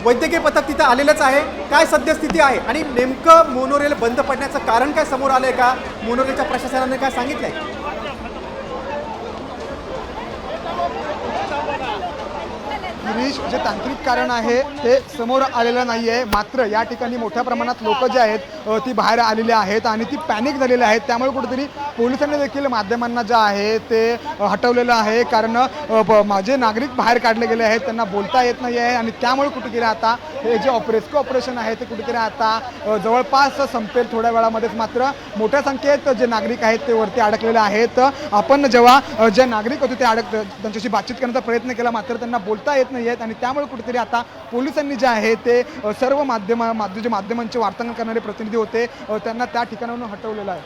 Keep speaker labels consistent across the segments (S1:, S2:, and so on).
S1: वैद्यकीय पथक तिथे आलेलंच आहे. काय सद्यस्थिती आहे आणि नेमकं मोनोरेल बंद पडण्याचं कारण काय समोर आलंय का? मोनोरेलच्या प्रशासनाने काय सांगितलंय?
S2: गिरीश, जे तांत्रिक कारण आहे ते समोर आलेलं नाही आहे. मात्र या ठिकाणी मोठ्या प्रमाणात लोक जे आहेत ती बाहेर आलेली आहेत आणि ती पॅनिक झालेली आहेत. त्यामुळे कुठेतरी पोलिसांनी देखील माध्यमांना जे आहे ते हटवलेलं आहे. कारण माझे नागरिक बाहेर काढले गेले आहेत, त्यांना बोलता येत नाही आहे आणि त्यामुळे कुठेतरी आता हे जे रेस्क्यू ऑपरेशन आहे ते कुठेतरी आता जवळपास संपेल थोड्या वेळामध्येच. मात्र मोठ्या संख्येत जे नागरिक आहेत ते वरती अडकलेले आहेत. आपण जेव्हा जे नागरिक होते ते त्यांच्याशी बातचीत करण्याचा प्रयत्न केला, मात्र त्यांना बोलता येत नाही आहेत आणि त्यामुळे कुठेतरी आता पोलिसांनी जे आहे ते सर्व माध्यमांचे वार्तांकन करणारे प्रतिनिधी होते त्यांना त्या ठिकाणाहून हटवलेलं आहे.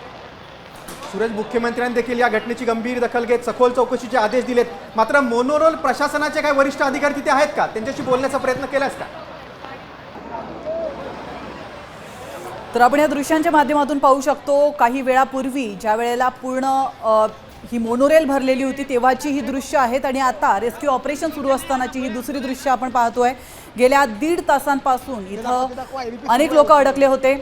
S1: सुरेश, मुख्यमंत्र्यांनी देखील या घटनेची गंभीर दखल घेत सखोल चौकशीचे आदेश दिलेत. मात्र मोनोरेल प्रशासनाचे काही वरिष्ठ अधिकारी तिथे आहेत का? त्यांच्याशी बोलण्याचा प्रयत्न केलास का?
S3: तर आपण या दृश्यांच्या माध्यमातून पाहू शकतो काही वेळापूर्वी ज्या वेळेला पूर्ण ही मोनोरेल भरलेली होती तेव्हाची ही दृश्य आहेत आणि आता रेस्क्यू ऑपरेशन सुरू असतानाची ही दुसरी दृश्य आपण पाहतोय. गेल्या 1.5 तासांपासून इथं अनेक लोक अडकले होते.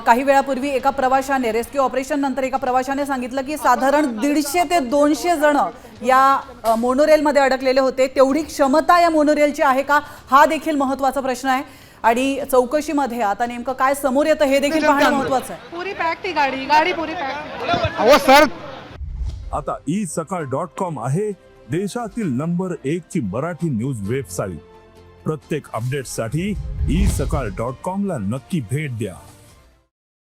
S3: काही वेळापूर्वी एका प्रवाशाने रेस्क्यू ऑपरेशन नंतर एका प्रवाशाने सांगितलं की साधारण 150 ते 200 जण या मोनोरेलमध्ये अडकलेले होते. तेवढी क्षमता या मोनोरेलची आहे का, हा देखील महत्त्वाचा प्रश्न आहे. आणि चौकशीमध्ये आता नेमकं काय समोर येतं हे देखील पाहणं महत्त्वाचं आहे.
S4: पुरी पॅक ती गाडी पुरी पॅक.
S2: अहो सर,
S5: आता isakal.com आहे देशातील नंबर 1 ची मराठी न्यूज वेबसाईट. प्रत्येक अपडेटसाठी isakal.com ला नक्की भेट द्या.